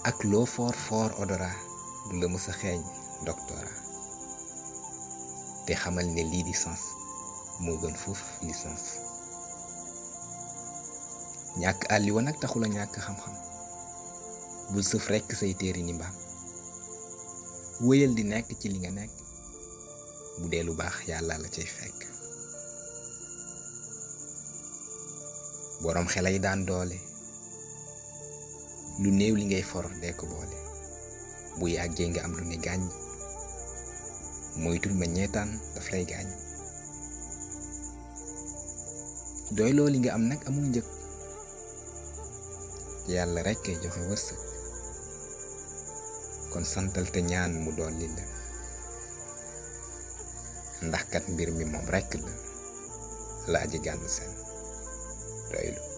ak loo foor odorat du la mës a xeeñ doctorat te xamal ne lii di sens moo gën fuuf licence. ñàkk àlliwa nag taxula ñàkk xam-xam bul sëf rekk say téeri ni mbaam wéyal di nekk ci li nga nekk bu dee lu baax yàlla la cay fekk. boroom xelay daan doole lu néew li ngay for dee ko boole bu yàggee nga am lu ne gàññ moytul ma ñeetaan daf lay gaañ. doy loo li nga am nag amul njëg yàlla rekk ay joxe wërsëg kon santal te ñaan mu dolli la ndax kat mbir mi moom rekk la aji gànn seen doylu.